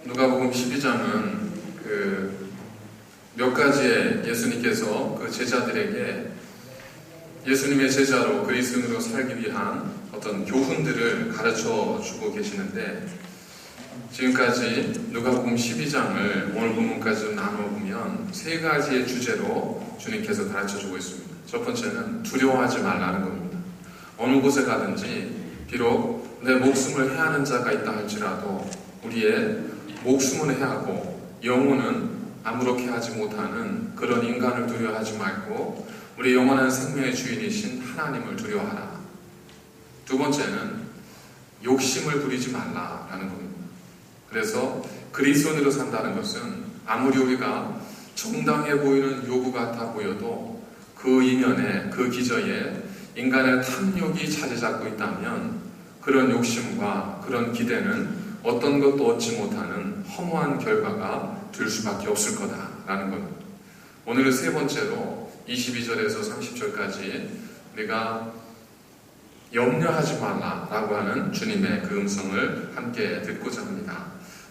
누가복음 12장은 몇 가지의 예수님께서 그 제자들에게 예수님의 제자로 그리스도인으로 살기 위한 어떤 교훈들을 가르쳐 주고 계시는데, 지금까지 누가복음 12장을 오늘 본문까지 좀 나눠보면 세 가지의 주제로 주님께서 가르쳐 주고 있습니다. 첫 번째는 두려워하지 말라는 겁니다. 어느 곳에 가든지 비록 내 목숨을 해하는 자가 있다 할지라도 우리의 목숨은 해하고 영혼은 아무렇게 하지 못하는 그런 인간을 두려워하지 말고 우리 영원한 생명의 주인이신 하나님을 두려워하라. 두 번째는 욕심을 부리지 말라라는 겁니다. 그래서 그리스도인으로 산다는 것은 아무리 우리가 정당해 보이는 요구 같아 보여도 그 이면에, 그 기저에 인간의 탐욕이 자리 잡고 있다면 그런 욕심과 그런 기대는 어떤 것도 얻지 못하는 허무한 결과가 될 수밖에 없을 거다라는 겁니다. 오늘은 세 번째로 22절에서 30절까지 우리가 염려하지 말라라고 하는 주님의 그 음성을 함께 듣고자 합니다.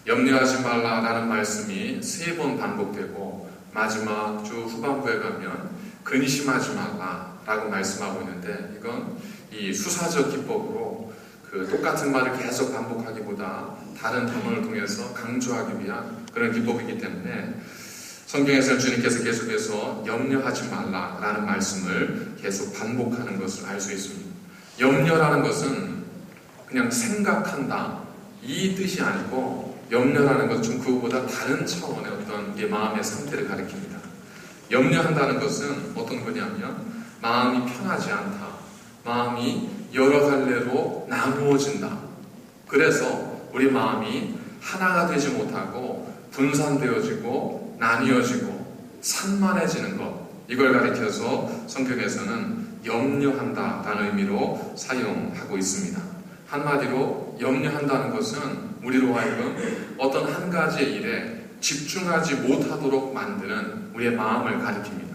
염려하지 말라라는 말씀이 세 번 반복되고 마지막 주 후반부에 가면 근심하지 말라라고 말씀하고 있는데, 이건 이 수사적 기법으로 똑같은 말을 계속 반복하기보다 다른 단어를 통해서 강조하기 위한 그런 기법이기 때문에 성경에서 주님께서 계속해서 염려하지 말라라는 말씀을 계속 반복하는 것을 알 수 있습니다. 염려라는 것은 그냥 생각한다 이 뜻이 아니고, 염려라는 것은 좀 그거보다 다른 차원의 어떤 마음의 상태를 가리킵니다. 염려한다는 것은 어떤 거냐면 마음이 편하지 않다, 마음이 여러 갈래로 나누어진다. 그래서 우리 마음이 하나가 되지 못하고 분산되어지고 나뉘어지고 산만해지는 것, 이걸 가리켜서 성경에서는 염려한다라는 의미로 사용하고 있습니다. 한마디로 염려한다는 것은 우리로 하여금 어떤 한 가지의 일에 집중하지 못하도록 만드는 우리의 마음을 가리킵니다.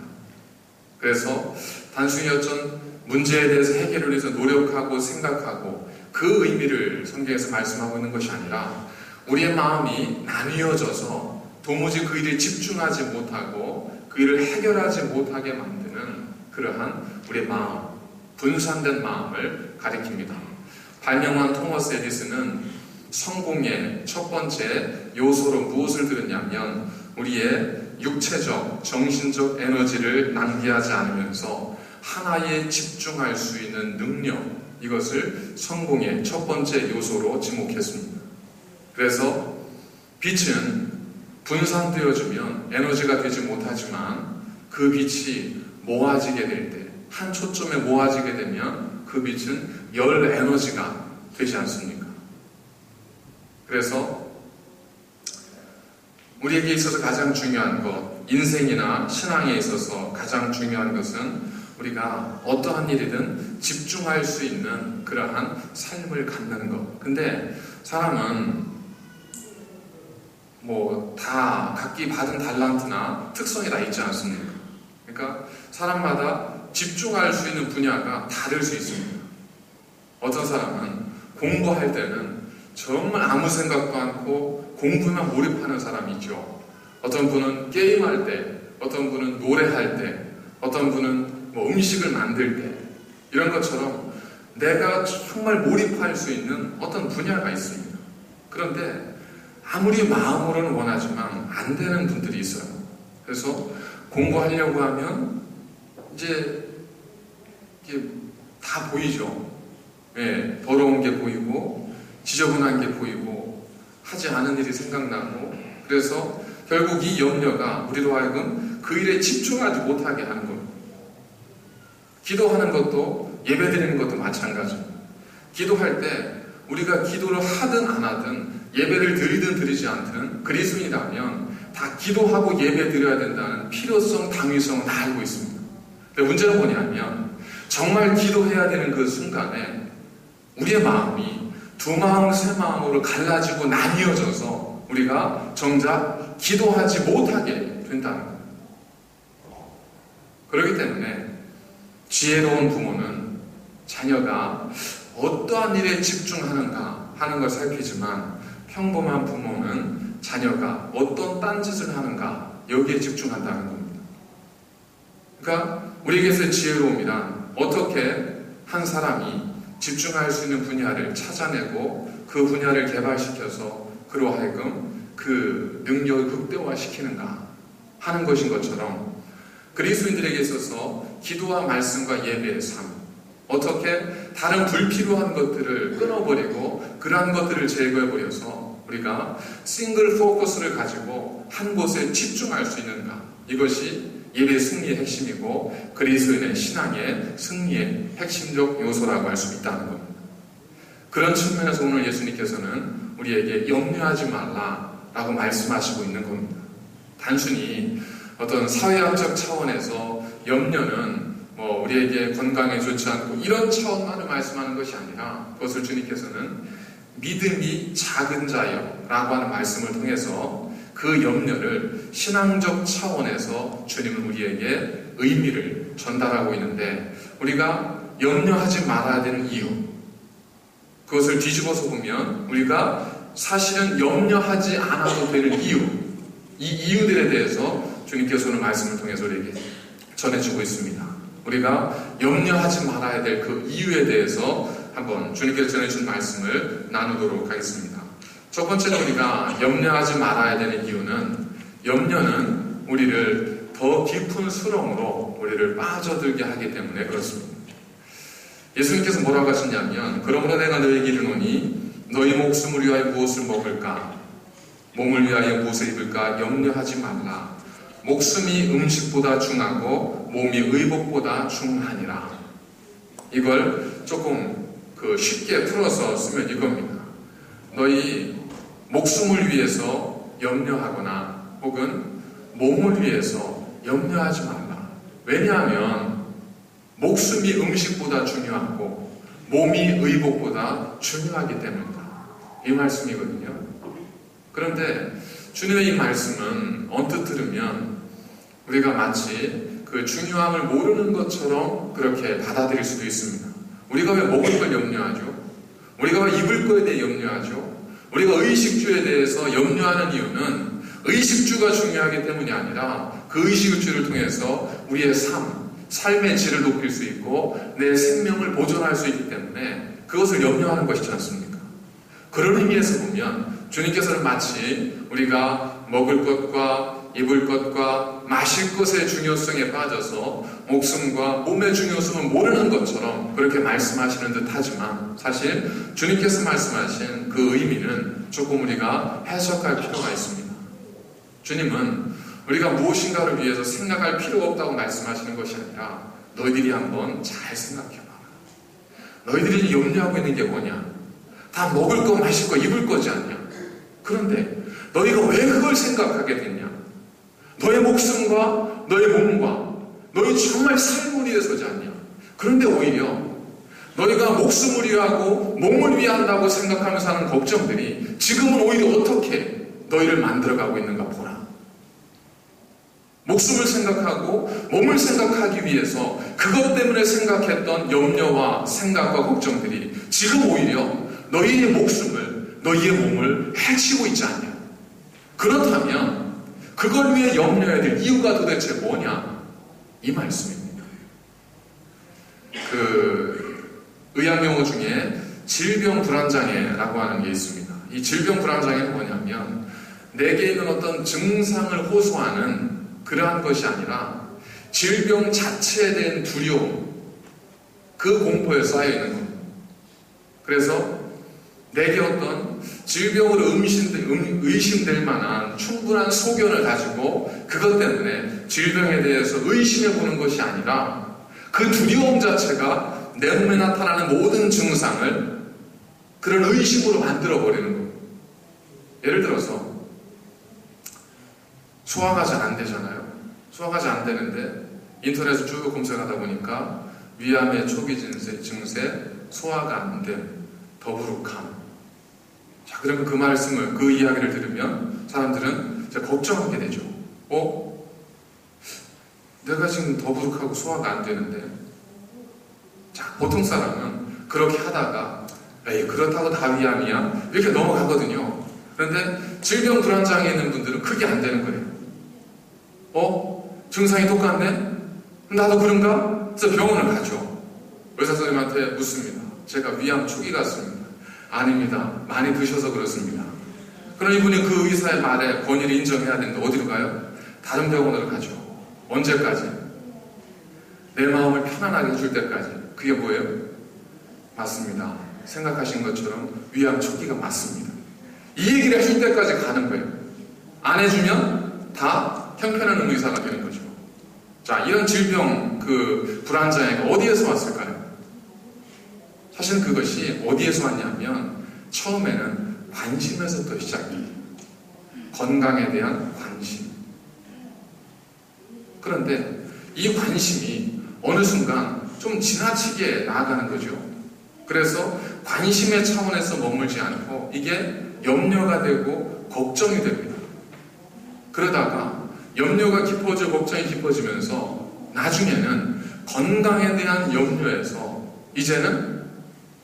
그래서 단순히 어떤 문제에 대해서 해결을 위해서 노력하고 생각하고 그 의미를 성경에서 말씀하고 있는 것이 아니라, 우리의 마음이 나뉘어져서 도무지 그 일에 집중하지 못하고 그 일을 해결하지 못하게 만드는 그러한 우리의 마음, 분산된 마음을 가리킵니다. 발명한 토머스 에디슨은 성공의 첫 번째 요소로 무엇을 들었냐면 우리의 육체적, 정신적 에너지를 낭비하지 않으면서 하나에 집중할 수 있는 능력, 이것을 성공의 첫 번째 요소로 지목했습니다. 그래서 빛은 분산되어지면 에너지가 되지 못하지만 그 빛이 모아지게 될 때, 한 초점에 모아지게 되면 그 빛은 열 에너지가 되지 않습니까? 그래서 우리에게 있어서 가장 중요한 것, 인생이나 신앙에 있어서 가장 중요한 것은 우리가 어떠한 일이든 집중할 수 있는 그러한 삶을 갖는 것. 근데 사람은 다 각기 받은 달란트나 특성이 다 있지 않습니까? 그러니까 사람마다 집중할 수 있는 분야가 다를 수 있습니다. 어떤 사람은 공부할 때는 정말 아무 생각도 않고 공부에만 몰입하는 사람이 있죠. 어떤 분은 게임할 때, 어떤 분은 노래할 때, 어떤 분은 음식을 만들 때, 이런 것처럼 내가 정말 몰입할 수 있는 어떤 분야가 있습니다. 그런데 아무리 마음으로는 원하지만 안 되는 분들이 있어요. 그래서 공부하려고 하면 이제 다 보이죠. 더러운 게 보이고 지저분한 게 보이고 하지 않은 일이 생각나고, 그래서 결국 이 염려가 우리로 하여금 그 일에 집중하지 못하게 하는 겁니다. 기도하는 것도 예배드리는 것도 마찬가지입니다. 기도할 때 우리가 기도를 하든 안 하든 예배를 드리든 드리지 않든 그리스도인이라면 다 기도하고 예배드려야 된다는 필요성, 당위성은 다 알고 있습니다. 근데 문제는 뭐냐면 정말 기도해야 되는 그 순간에 우리의 마음이 두 마음, 세 마음으로 갈라지고 나뉘어져서 우리가 정작 기도하지 못하게 된다는 거예요. 그렇기 때문에 지혜로운 부모는 자녀가 어떠한 일에 집중하는가 하는 걸 살피지만, 평범한 부모는 자녀가 어떤 딴짓을 하는가 여기에 집중한다는 겁니다. 그러니까 우리에게서 지혜로움이란 어떻게 한 사람이 집중할 수 있는 분야를 찾아내고 그 분야를 개발시켜서 그로 하여금 그 능력을 극대화시키는가 하는 것인 것처럼 그리스도인들에게 있어서 기도와 말씀과 예배의 삶, 어떻게 다른 불필요한 것들을 끊어버리고 그러한 것들을 제거해버려서 우리가 싱글 포커스를 가지고 한 곳에 집중할 수 있는가, 이것이 예배의 승리의 핵심이고 그리스도인의 신앙의 승리의 핵심적 요소라고 할 수 있다는 겁니다. 그런 측면에서 오늘 예수님께서는 우리에게 염려하지 말라라고 말씀하시고 있는 겁니다. 단순히 어떤 사회학적 차원에서 염려는 우리에게 건강에 좋지 않고 이런 차원만을 말씀하는 것이 아니라 그것을 주님께서는 믿음이 작은 자여라고 하는 말씀을 통해서 그 염려를 신앙적 차원에서 주님은 우리에게 의미를 전달하고 있는데, 우리가 염려하지 말아야 되는 이유, 그것을 뒤집어서 보면 우리가 사실은 염려하지 않아도 되는 이유, 이 이유들에 대해서 주님께서 오늘 말씀을 통해서 우리에게 전해주고 있습니다. 우리가 염려하지 말아야 될 그 이유에 대해서 한번 주님께서 전해준 말씀을 나누도록 하겠습니다. 첫 번째로 우리가 염려하지 말아야 되는 이유는, 염려는 우리를 더 깊은 수렁으로 우리를 빠져들게 하기 때문에 그렇습니다. 예수님께서 뭐라고 하셨냐면, 그러므로 내가 너에게 이르노니 너희 목숨을 위하여 무엇을 먹을까, 몸을 위하여 무엇을 입을까 염려하지 말라. 목숨이 음식보다 중하고 몸이 의복보다 중하니라. 이걸 조금 쉽게 풀어서 쓰면 이겁니다. 너희 목숨을 위해서 염려하거나 혹은 몸을 위해서 염려하지 말라. 왜냐하면 목숨이 음식보다 중요하고 몸이 의복보다 중요하기 때문이다. 이 말씀이거든요. 그런데 주님의 이 말씀은 언뜻 들으면 우리가 마치 그 중요함을 모르는 것처럼 그렇게 받아들일 수도 있습니다. 우리가 왜 먹을 걸 염려하죠? 우리가 왜 입을 거에 대해 염려하죠? 우리가 의식주에 대해서 염려하는 이유는 의식주가 중요하기 때문이 아니라 그 의식주를 통해서 우리의 삶의 질을 높일 수 있고 내 생명을 보존할 수 있기 때문에 그것을 염려하는 것이지 않습니까? 그런 의미에서 보면 주님께서는 마치 우리가 먹을 것과 입을 것과 마실 것의 중요성에 빠져서 목숨과 몸의 중요성을 모르는 것처럼 그렇게 말씀하시는 듯 하지만, 사실 주님께서 말씀하신 그 의미는 조금 우리가 해석할 필요가 있습니다. 주님은 우리가 무엇인가를 위해서 생각할 필요가 없다고 말씀하시는 것이 아니라, 너희들이 한번 잘 생각해봐. 너희들이 염려하고 있는 게 뭐냐? 다 먹을 거, 마실 거, 입을 거지 않냐? 그런데 너희가 왜 그걸 생각하게 됐냐? 너의 목숨과 너의 몸과 너희 정말 삶을 위해서지 않냐? 그런데 오히려 너희가 목숨을 위하고 몸을 위한다고 생각하면서 하는 걱정들이 지금은 오히려 어떻게 너희를 만들어가고 있는가 보라. 목숨을 생각하고 몸을 생각하기 위해서 그것 때문에 생각했던 염려와 생각과 걱정들이 지금 오히려 너희의 목숨을, 너희의 몸을 해치고 있지 않냐? 그렇다면 그걸 위해 염려해야 될 이유가 도대체 뭐냐? 이 말씀입니다. 의학용어 중에 질병불안장애라고 하는 게 있습니다. 이 질병불안장애는 뭐냐면 내게 있는 어떤 증상을 호소하는 그러한 것이 아니라 질병 자체에 대한 두려움, 그 공포에 쌓여있는 겁니다. 그래서 내게 어떤 질병으로 의심될 만한 충분한 소견을 가지고 그것 때문에 질병에 대해서 의심해보는 것이 아니라 그 두려움 자체가 내 몸에 나타나는 모든 증상을 그런 의심으로 만들어버리는 겁니다. 예를 들어서 소화가 잘 안 되잖아요. 소화가 잘 안 되는데 인터넷을 쭉 검색하다 보니까 위암의 초기 증세, 소화가 안 됨, 더부룩함. 자, 그러면 그 말씀을, 그 이야기를 들으면 사람들은 이제 걱정하게 되죠. 내가 지금 더부룩하고 소화가 안 되는데. 자, 보통 사람은 그렇게 하다가 에이, 그렇다고 다 위암이야? 이렇게 넘어가거든요. 그런데 질병 불안장애 있는 분들은 그게 안 되는 거예요. 증상이 똑같네? 나도 그런가? 그래서 병원을 가죠. 의사 선생님한테 묻습니다. 제가 위암 초기 같습니다. 아닙니다. 많이 드셔서 그렇습니다. 그럼 이분이 그 의사의 말에 권위를 인정해야 되는데 어디로 가요? 다른 병원으로 가죠. 언제까지? 내 마음을 편안하게 해줄 때까지. 그게 뭐예요? 맞습니다. 생각하신 것처럼 위암 초기가 맞습니다. 이 얘기를 해줄 때까지 가는 거예요. 안 해주면 다 형편없는 의사가 되는 거죠. 자, 이런 질병, 불안장애가 어디에서 왔을까요? 사실 그것이 어디에서 왔냐면 처음에는 관심에서부터 시작돼요. 건강에 대한 관심. 그런데 이 관심이 어느 순간 좀 지나치게 나아가는 거죠. 그래서 관심의 차원에서 머물지 않고 이게 염려가 되고 걱정이 됩니다. 그러다가 염려가 깊어져 걱정이 깊어지면서 나중에는 건강에 대한 염려에서 이제는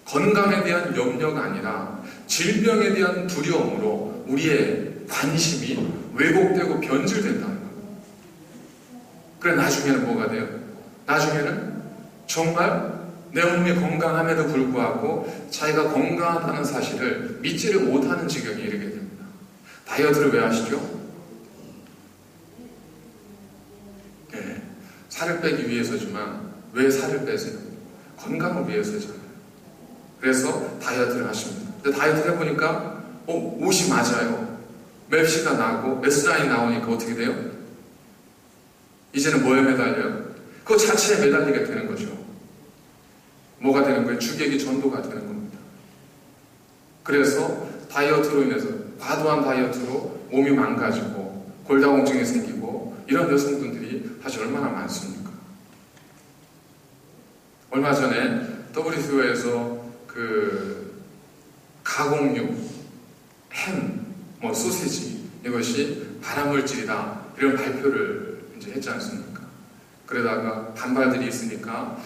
건강에 대한 염려가 아니라 질병에 대한 두려움으로 우리의 관심이 왜곡되고 변질된다는 거예요. 그래 나중에는 뭐가 돼요? 나중에는 정말 내 몸이 건강함에도 불구하고 자기가 건강하다는 사실을 믿지를 못하는 지경에 이르게 됩니다. 다이어트를 왜 하시죠? 네, 살을 빼기 위해서지만 왜 살을 빼세요? 건강을 위해서잖아요. 그래서 다이어트를 하십니다. 근데 다이어트를 해보니까 옷이 맞아요. 맵시가 나고 S라인이 나오니까 어떻게 돼요? 이제는 뭐에 매달려요? 그 자체에 매달리게 되는 거죠. 뭐가 되는 거예요? 주객이 전도가 되는 겁니다. 그래서 다이어트로 인해서 과도한 다이어트로 몸이 망가지고 골다공증이 생기고 이런 여성분들이 사실 얼마나 많습니까? 얼마 전에 WTO에서 가공육, 햄, 소시지 이것이 발암물질이다 이런 발표를 이제 했지 않습니까? 그러다가 반발들이 있으니까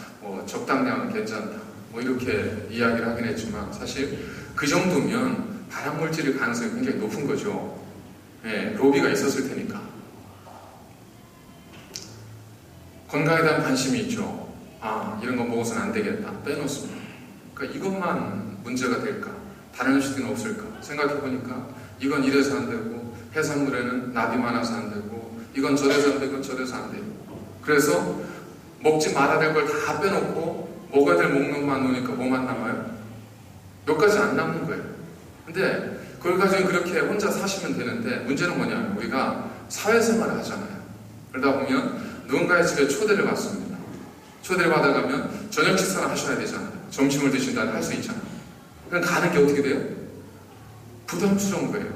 적당량은 괜찮다 이렇게 이야기를 하긴 했지만 사실 그 정도면 발암물질일 가능성이 굉장히 높은 거죠. 네, 로비가 있었을 테니까. 건강에 대한 관심이 있죠. 이런 거 먹어서는 안 되겠다. 빼놓습니다. 그러니까 이것만 문제가 될까? 다른 음식은 없을까? 생각해보니까 이건 이래서 안 되고 해산물에는 납이 많아서 안 되고 이건 저래서 안 되고 이건 저래서 안 돼요. 그래서 먹지 말아야 될 걸 다 빼놓고 먹어야 될 목록만 놓으니까 뭐만 남아요? 몇 가지 안 남는 거예요. 근데 그걸 가지고 그렇게 혼자 사시면 되는데 문제는 뭐냐면 우리가 사회생활을 하잖아요. 그러다 보면 누군가의 집에 초대를 받습니다. 초대를 받아가면 저녁 식사를 하셔야 되잖아요. 점심을 드신다는 할 수 있잖아요. 그럼 가는 게 어떻게 돼요? 부담스러운 거예요.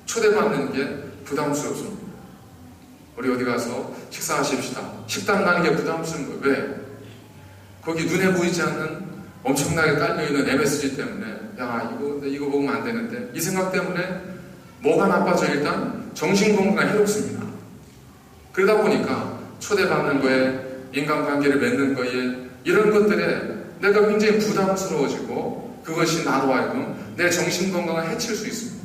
초대받는 게 부담스럽습니다. 우리 어디 가서 식사하십시다. 식당 가는 게 부담스러운 거예요. 왜? 거기 눈에 보이지 않는 엄청나게 깔려있는 MSG 때문에 이거 먹으면 안 되는데 이 생각 때문에 뭐가 나빠져? 일단 정신건강에 해롭습니다. 그러다 보니까 초대받는 거에 인간관계를 맺는 거에 이런 것들에 내가 굉장히 부담스러워지고 그것이 나로 하여금 내 정신건강을 해칠 수 있습니다.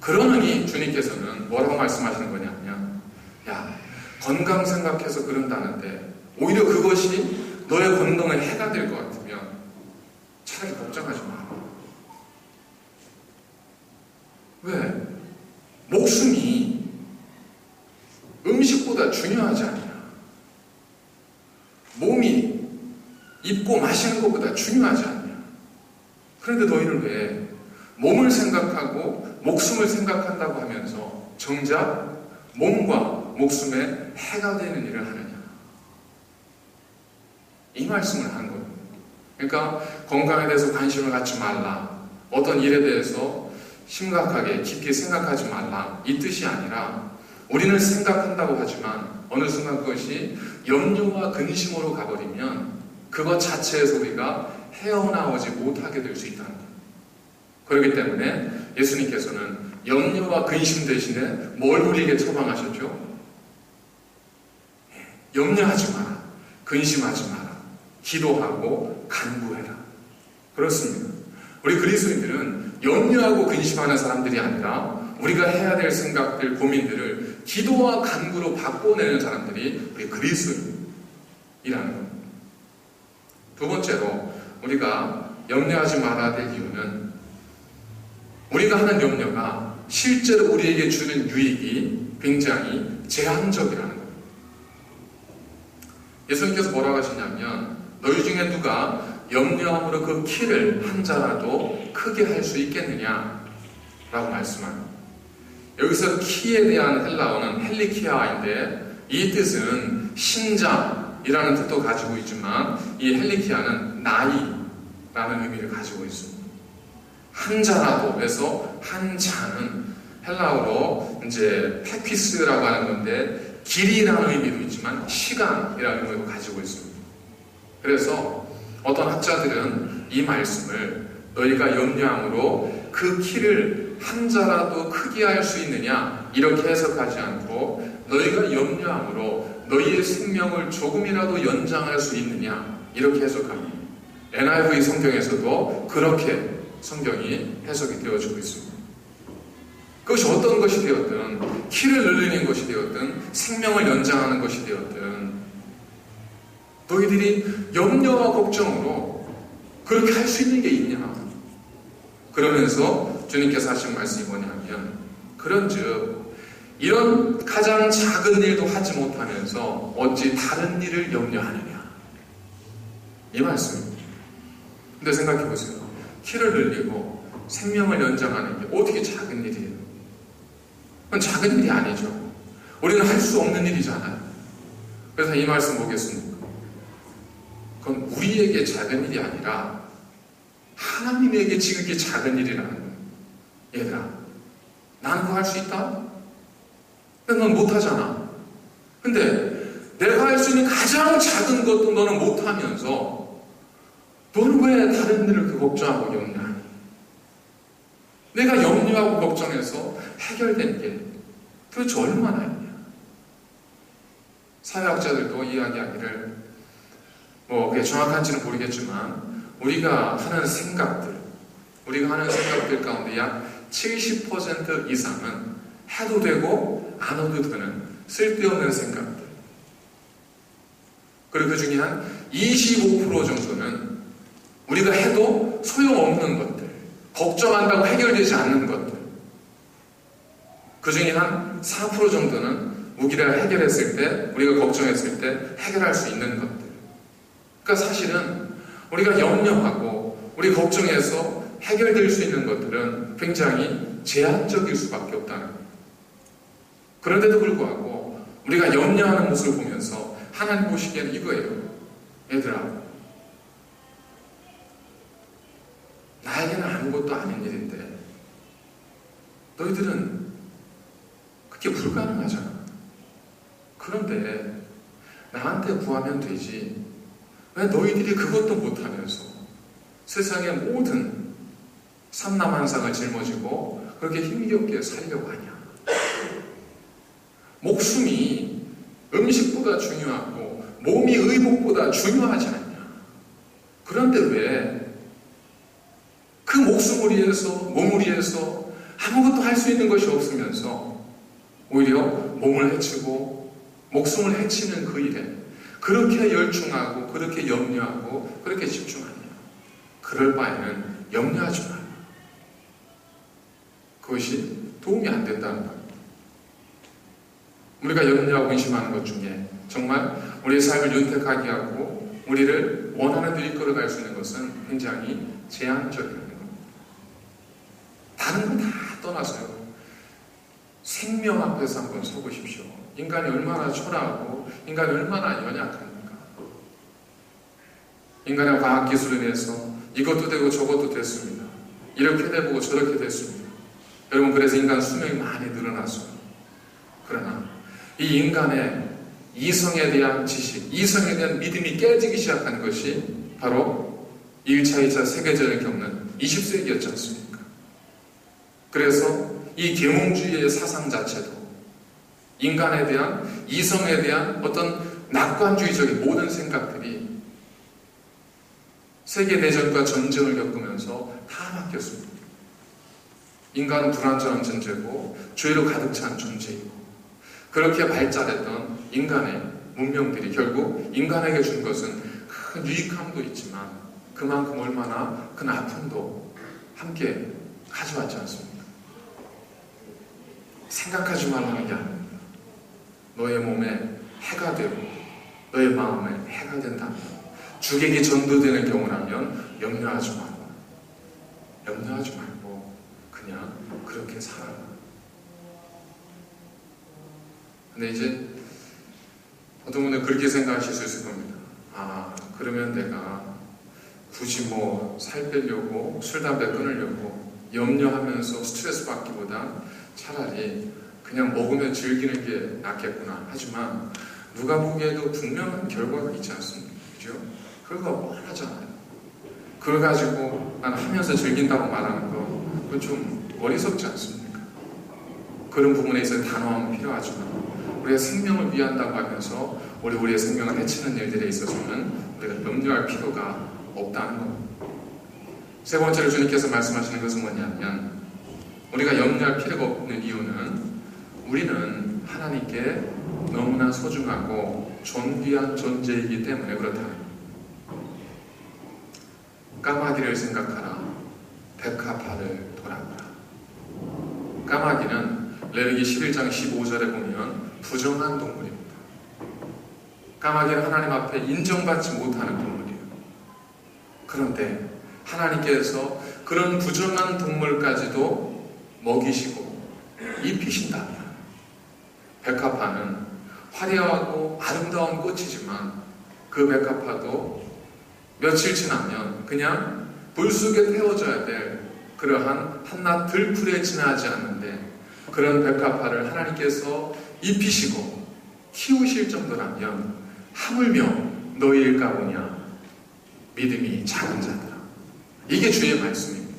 그러느니 주님께서는 뭐라고 말씀하시는 거냐면 건강 생각해서 그런다는데 오히려 그것이 너의 건강에 해가 될 것 같으면 차라리 걱정하지 마라. 왜? 목숨이 음식보다 중요하지 않냐. 몸이 입고 마시는 것보다 중요하지 않냐. 그런데 너희는 왜 몸을 생각하고 목숨을 생각한다고 하면서 정작 몸과 목숨에 해가 되는 일을 하느냐. 이 말씀을 하는 거예요. 그러니까 건강에 대해서 관심을 갖지 말라. 어떤 일에 대해서 심각하게 깊게 생각하지 말라. 이 뜻이 아니라 우리는 생각한다고 하지만 어느 순간 그것이 염려와 근심으로 가버리면 그것 자체에서 우리가 헤어나오지 못하게 될 수 있다는 거예요. 그렇기 때문에 예수님께서는 염려와 근심 대신에 뭘 우리에게 처방하셨죠? 염려하지 마라. 근심하지 마라. 기도하고 간구해라. 그렇습니다. 우리 그리스도인들은 염려하고 근심하는 사람들이 아니라 우리가 해야 될 생각들, 고민들을 기도와 간구로 바꿔내는 사람들이 우리 그리스도인이라는 겁니다. 두 번째로 우리가 염려하지 말아야 될 이유는 우리가 하는 염려가 실제로 우리에게 주는 유익이 굉장히 제한적이라는 겁니다. 예수님께서 뭐라고 하시냐면 너희 중에 누가 염려함으로 그 키를 한 자라도 크게 할 수 있겠느냐 라고 말씀합니다. 여기서 키에 대한 헬라어는 헬리키아인데 이 뜻은 신장이라는 뜻도 가지고 있지만 이 헬리키아는 나이라는 의미를 가지고 있습니다. 한 자라도, 그래서 한 자는 헬라어로 이제 페퀴스라고 하는 건데 길이라는 의미도 있지만 시간이라는 의미도 가지고 있습니다. 그래서 어떤 학자들은 이 말씀을 너희가 염려함으로 그 키를 한 자라도 크게 할 수 있느냐 이렇게 해석하지 않고 너희가 염려함으로 너희의 생명을 조금이라도 연장할 수 있느냐 이렇게 해석합니다. NIV 성경에서도 그렇게 성경이 해석이 되어지고 있습니다. 그것이 어떤 것이 되었든 키를 늘리는 것이 되었든 생명을 연장하는 것이 되었든 너희들이 염려와 걱정으로 그렇게 할 수 있는 게 있냐? 그러면서 주님께서 하신 말씀이 뭐냐면 그런즉 이런 가장 작은 일도 하지 못하면서 어찌 다른 일을 염려하느냐 이 말씀입니다. 근데 생각해 보세요. 키를 늘리고 생명을 연장하는 게 어떻게 작은 일이에요? 그건 작은 일이 아니죠. 우리는 할 수 없는 일이잖아요. 그래서 이 말씀 보겠습니다. 그건 우리에게 작은 일이 아니라 하나님에게 지극히 작은 일이라는 거예요. 얘들아, 나는 그거 할 수 있다? 근데 넌 못하잖아. 근데 내가 할 수 있는 가장 작은 것도 너는 못하면서 너는 왜 다른 일을 걱정하고 염려하니? 내가 염려하고 걱정해서 해결된 게 도대체 얼마나 있냐? 사회학자들도 이야기하기를 그게 정확한지는 모르겠지만 우리가 하는 생각들 가운데 약 70% 이상은 해도 되고 안 해도 되는 쓸데없는 생각들, 그리고 그 중에 한 25% 정도는 우리가 해도 소용없는 것들, 걱정한다고 해결되지 않는 것들, 그 중에 한 4% 정도는 우리가 해결했을 때, 우리가 걱정했을 때 해결할 수 있는 것들. 그러니까 사실은 우리가 염려하고 우리 걱정해서 해결될 수 있는 것들은 굉장히 제한적일 수밖에 없다는 거예요. 그런데도 불구하고 우리가 염려하는 모습을 보면서 하나님 보시기에는 이거예요. 얘들아, 나에게는 아무것도 아닌 일인데 너희들은 그게 불가능하잖아. 그런데 나한테 구하면 되지. 왜 너희들이 그것도 못하면서 세상의 모든 삼남한상을 짊어지고 그렇게 힘겹게 살려고 하냐? 목숨이 음식보다 중요하고 몸이 의복보다 중요하지 않냐? 그런데 왜 그 목숨을 위해서, 몸을 위해서 아무것도 할 수 있는 것이 없으면서 오히려 몸을 해치고 목숨을 해치는 그 일에 그렇게 열중하고 그렇게 염려하고 그렇게 집중하냐? 그럴 바에는 염려하지 마라. 그것이 도움이 안 된다는 겁니다. 우리가 염려하고 의심하는 것 중에 정말 우리의 삶을 윤택하게 하고 우리를 원하는 길 이끌어갈 수 있는 것은 굉장히 제한적이라는 겁니다. 다른 건 다 떠나서요. 생명 앞에서 한번 서보십시오. 인간이 얼마나 초라하고 인간이 얼마나 연약합니까? 인간의 과학기술에 대해서 이것도 되고 저것도 됐습니다. 이렇게 되고 저렇게 됐습니다. 여러분, 그래서 인간 수명이 많이 늘어났어요. 그러나 이 인간의 이성에 대한 지식, 이성에 대한 믿음이 깨지기 시작한 것이 바로 1차, 2차 세계전을 겪는 20세기였지 않습니까? 그래서 이 계몽주의의 사상 자체도 인간에 대한, 이성에 대한 어떤 낙관주의적인 모든 생각들이 세계대전과 전쟁을 겪으면서 다 바뀌었습니다. 인간은 불완전한 존재고 죄로 가득 찬 존재이고, 그렇게 발달했던 인간의 문명들이 결국 인간에게 준 것은 큰 유익함도 있지만 그만큼 얼마나 큰 아픔도 함께 가져왔지 않습니까? 생각하지 말라는 게 아닙니다. 너의 몸에 해가 되고 너의 마음에 해가 된다면, 주객이 전도되는 경우라면 염려하지 말고 그냥 그렇게 살아라. 근데 이제 어떤 분은 그렇게 생각하실 수 있을 겁니다. 그러면 내가 굳이 살 빼려고 술, 담배 끊으려고 염려하면서 스트레스 받기보다 차라리 그냥 먹으면 즐기는 게 낫겠구나. 하지만 누가 보기에도 분명한 결과가 있지 않습니까? 그죠? 그거 뻔하잖아요. 그걸 가지고 난 하면서 즐긴다고 말하는 거, 그건 좀 어리석지 않습니까? 그런 부분에 있어서 단호함은 필요하지만 우리가 생명을 위한다고 하면서 우리의 생명을 해치는 일들에 있어서는 우리가 염려할 필요가 없다는 겁니다. 세 번째로 주님께서 말씀하시는 것은 뭐냐면, 우리가 염려할 필요가 없는 이유는 우리는 하나님께 너무나 소중하고 존귀한 존재이기 때문에 그렇다는 겁니다. 까마귀를 생각하라. 백합화를 돌아보라. 까마귀는 레위기 11장 15절에 보면 부정한 동물입니다. 까마귀는 하나님 앞에 인정받지 못하는 동물이에요. 그런데 하나님께서 그런 부정한 동물까지도 먹이시고 입히신다면, 백합화는 화려하고 아름다운 꽃이지만 그 백합화도 며칠 지나면 그냥 불 속에 태워져야 될 그러한 한낱 들풀에 지나지 않는데, 그런 백합화를 하나님께서 입히시고 키우실 정도라면 하물며 너희일까 보냐, 믿음이 작은 자들아. 이게 주의 말씀입니다.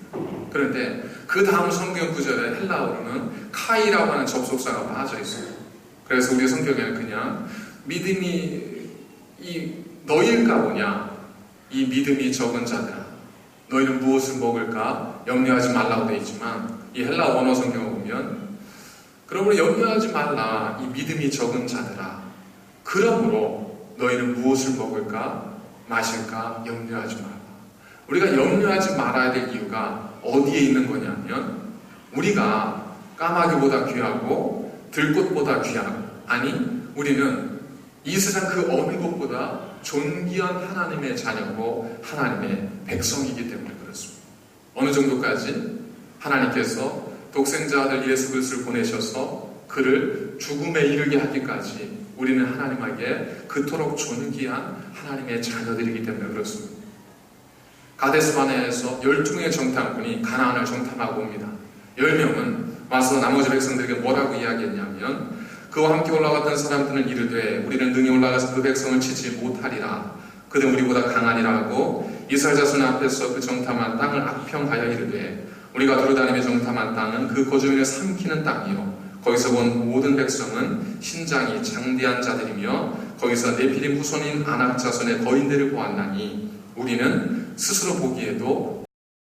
그런데 그 다음 성경 구절에 헬라어로는 카이라고 하는 접속사가 빠져 있어요. 그래서 우리 성경에는 그냥 믿음이 너희일까 보냐, 이 믿음이 적은 자들아, 너희는 무엇을 먹을까 염려하지 말라고 되어 있지만, 이 헬라 원어 성경을 보면 그러므로 염려하지 말라, 이 믿음이 적은 자들아, 그러므로 너희는 무엇을 먹을까 마실까 염려하지 말라. 우리가 염려하지 말아야 될 이유가 어디에 있는 거냐면, 우리가 까마귀보다 귀하고 들꽃보다 귀하고, 우리는 이 세상 그 어느 것보다 존귀한 하나님의 자녀고 하나님의 백성이기 때문에 그렇습니다. 어느 정도까지? 하나님께서 독생자 아들 예수 그리스도를 보내셔서 그를 죽음에 이르게 하기까지 우리는 하나님에게 그토록 존귀한 하나님의 자녀들이기 때문에 그렇습니다. 가데스바네에서 12명의 정탐꾼이 가나안을 정탐하고 옵니다. 10명은 와서 나머지 백성들에게 뭐라고 이야기했냐면, 그와 함께 올라갔던 사람들은 이르되 우리는 능히 올라가서 그 백성을 치지 못하리라. 그들은 우리보다 강하니라 하고 이스라엘 자손 앞에서 그 정탐한 땅을 악평하여 이르되, 우리가 두루다니며 정탐한 땅은 그 거주민을 삼키는 땅이요, 거기서 본 모든 백성은 신장이 장대한 자들이며 거기서 네피림 후손인 아낙 자손의 거인들을 보았나니 우리는 스스로 보기에도